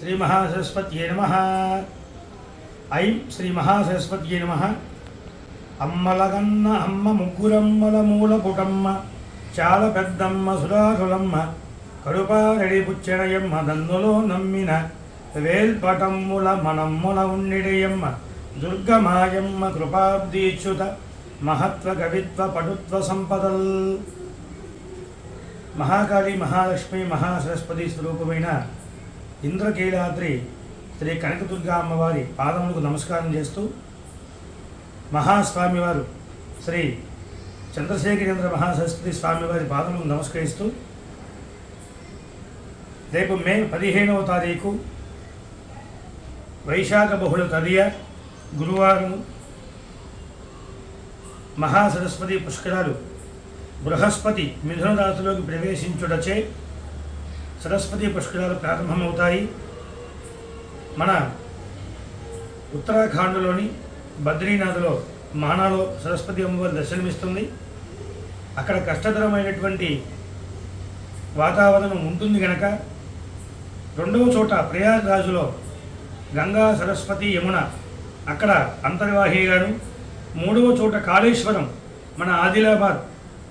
శ్రీ మహాసరస్వత్యై నమః. ఐం శ్రీ మహాసరస్వత్యై నమః. అమ్మలగన్న అమ్మ ముగ్గురమ్మల మూల పుటమ్మ చాలా పెద్దమ్మ సురాసులమ్మ కడుపారడి పుచ్చడయమ్మ దన్నులో నమ్మిన వేల్పటమ్ముల మనమ్ముల ఉండిడయమ్మ దుర్గమాయమ్మ కృపాబ్దీచ్యుత మహత్వ కవిత్వ పటుత్వ సంపదల్. మహాకాళి మహాలక్ష్మి మహాసరస్వతి స్వరూపమైన ఇంద్రకీలాద్రి శ్రీ కనకదుర్గా అమ్మవారి పాదములకు నమస్కారం చేస్తూ, మహాస్వామివారు శ్రీ చంద్రశేఖరేంద్ర మహాసరస్వతి స్వామివారి పాదములకు నమస్కరిస్తూ, రేపు మే 15వ తారీఖు వైశాఖ బహుళ తదియ గురువారం మహాసరస్వతి పుష్కరాలు బృహస్పతి మిథున రాశిలోకి ప్రవేశించుటచే సరస్వతి పుష్కరాలు ప్రారంభమవుతాయి. మన ఉత్తరాఖండ్లోని బద్రీనాథ్లో మానాలో సరస్వతి అమ్మవారి దర్శనమిస్తుంది. అక్కడ కష్టతరమైనటువంటి వాతావరణం ఉంటుంది కనుక రెండవ చోట ప్రయాగ్రాజ్లో గంగా సరస్వతి యమున అక్కడ అంతర్వాహిగాను, మూడవ చోట కాళేశ్వరం మన ఆదిలాబాద్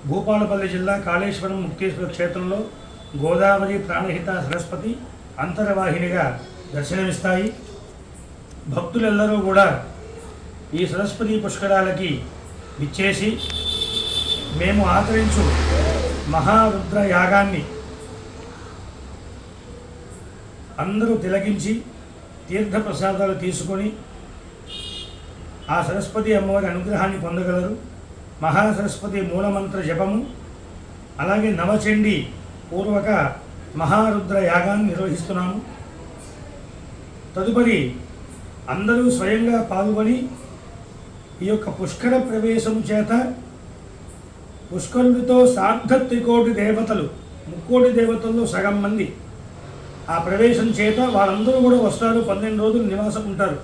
భూపాలపల్లి జిల్లా కాళేశ్వరం ముక్తేశ్వర క్షేత్రంలో గోదావరి ప్రాణహిత సరస్వతి అంతర్వాహినిగా దర్శనమిస్తాయి. భక్తులెల్లరూ కూడా ఈ సరస్వతి పుష్కరాలకి విచ్చేసి మేము ఆచరించు మహారుద్ర యాగాన్ని అందరూ తిలకించి తీర్థప్రసాదాలు తీసుకొని ఆ సరస్వతి అమ్మవారి అనుగ్రహాన్ని పొందగలరు. మహాసరస్వతి మూలమంత్ర జపము అలాగే నవచండి పూర్వక మహారుద్ర యాగాన్ని నిర్వహిస్తున్నాము. తదుపరి అందరూ స్వయంగా పాల్గొని ఈ యొక్క పుష్కర ప్రవేశం చేత పుష్కరుడితో సార్ధత్రికోటి దేవతలు, ముక్కోటి దేవతల్లో సగం మంది ఆ ప్రవేశం చేత వాళ్ళందరూ కూడా వస్తారు. 12 రోజులు నివాసం ఉంటారు.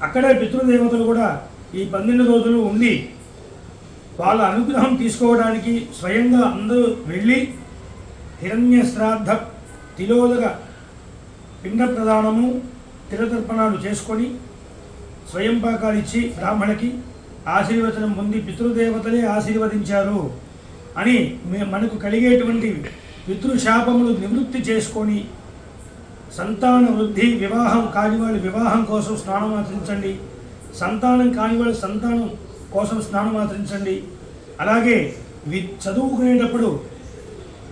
అక్కడే పితృదేవతలు కూడా ఈ 12 రోజులు ఉండి వాళ్ళ అనుగ్రహం తీసుకోవడానికి స్వయంగా అందరూ వెళ్ళి హిరణ్య శ్రాద్ధ తిలోదక పిండ ప్రదానము తిలతర్పణాలు చేసుకొని స్వయం పాకాలు ఇచ్చి బ్రాహ్మణకి ఆశీర్వచనం పొంది పితృదేవతలే ఆశీర్వదించారు అని మనకు కలిగేటువంటి పితృశాపములు నివృత్తి చేసుకొని సంతాన వృద్ధి, వివాహం కాని వాళ్ళు వివాహం కోసం స్నానం ఆచరించండి, సంతానం కాని వాళ్ళు సంతానం కోసం స్నానం ఆచరించండి. అలాగే చదువుకునేటప్పుడు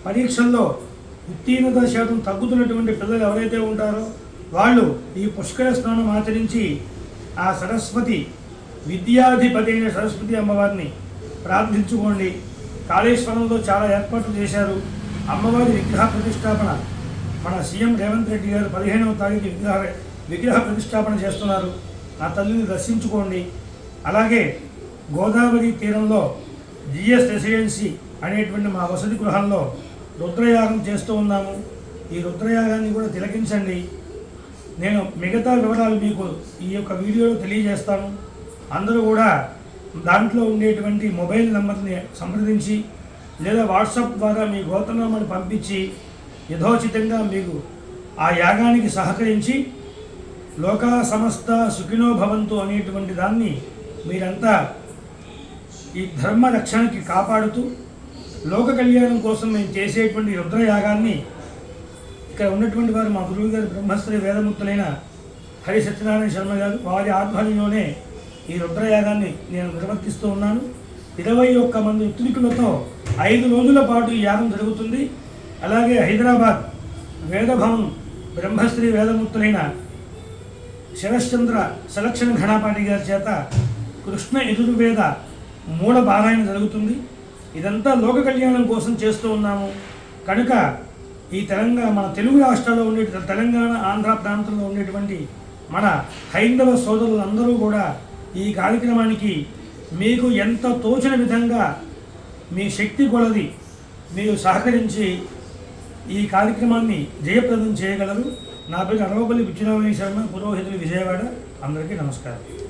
పరీక్షల్లో ఉత్తీర్ణత శాతం తగ్గుతున్నటువంటి పిల్లలు ఎవరైతే ఉంటారో వాళ్ళు ఈ పుష్కర స్నానం ఆచరించి ఆ సరస్వతి విద్యాధిపతి అయిన సరస్వతి అమ్మవారిని ప్రార్థించుకోండి. కాళేశ్వరంలో చాలా ఏర్పాట్లు చేశారు. అమ్మవారి విగ్రహ ప్రతిష్టాపన మన సీఎం రేవంత్ రెడ్డి గారు 15వ తారీఖు విగ్రహ ప్రతిష్టాపన చేస్తున్నారు. ఆ తల్లిని దర్శించుకోండి. అలాగే గోదావరి తీరంలో జిఎస్ రెసిడెన్సీ అనేటువంటి మా వసతి గృహంలో రుద్రయాగం చేస్తూ ఉన్నాము. ఈ రుద్రయాగాన్ని కూడా తిలకించండి. నేను మిగతా వివరాలు మీకు ఈ యొక్క వీడియోలో తెలియజేస్తాను. అందరూ కూడా దాంట్లో ఉండేటువంటి మొబైల్ నెంబర్ని సంప్రదించి లేదా వాట్సాప్ ద్వారా మీ గోత్రనామాన్ని పంపించి యథోచితంగా మీకు ఆ యాగానికి సహకరించి లోకా సమస్త సుఖినో భవంతు అనేటువంటి దాన్ని మీరంతా ఈ ధర్మ రక్షణకి కాపాడుతూ లోక కళ్యాణం కోసం మేము చేసేటువంటి రుద్రయాగాన్ని ఇక్కడ ఉన్నటువంటి వారు మా గురువు గారు బ్రహ్మశ్రీ వేదముక్తులైన హరి సత్యనారాయణ శర్మ గారు వారి ఆధ్వర్యంలోనే ఈ రుద్రయాగాన్ని నేను నిర్వర్తిస్తూ ఉన్నాను. 21 మంది ఉత్తికులతో 5 రోజుల పాటు ఈ యాగం జరుగుతుంది. అలాగే హైదరాబాద్ వేదభవన్ బ్రహ్మశ్రీ వేదముక్తులైన శరశ్చంద్ర సెలక్షన్ ఘనాపాటి గారి చేత కృష్ణ యజుర్వేద మూల పారాయణ జరుగుతుంది. ఇదంతా లోక కళ్యాణం కోసం చేస్తూ ఉన్నాము కనుక ఈ మన తెలుగు రాష్ట్రాల్లో ఉండే తెలంగాణ ఆంధ్ర ప్రాంతంలో ఉండేటువంటి మన హైందవ సోదరులందరూ కూడా ఈ కార్యక్రమానికి మీకు ఎంత తోచిన విధంగా మీ శక్తి కొలది మీరు సహకరించి ఈ కార్యక్రమాన్ని జయప్రదం చేయగలరు. నా పేరు అరవపల్లి పిచ్చిరామయ్య శర్మ, పురోహితులు, విజయవాడ. అందరికీ నమస్కారం.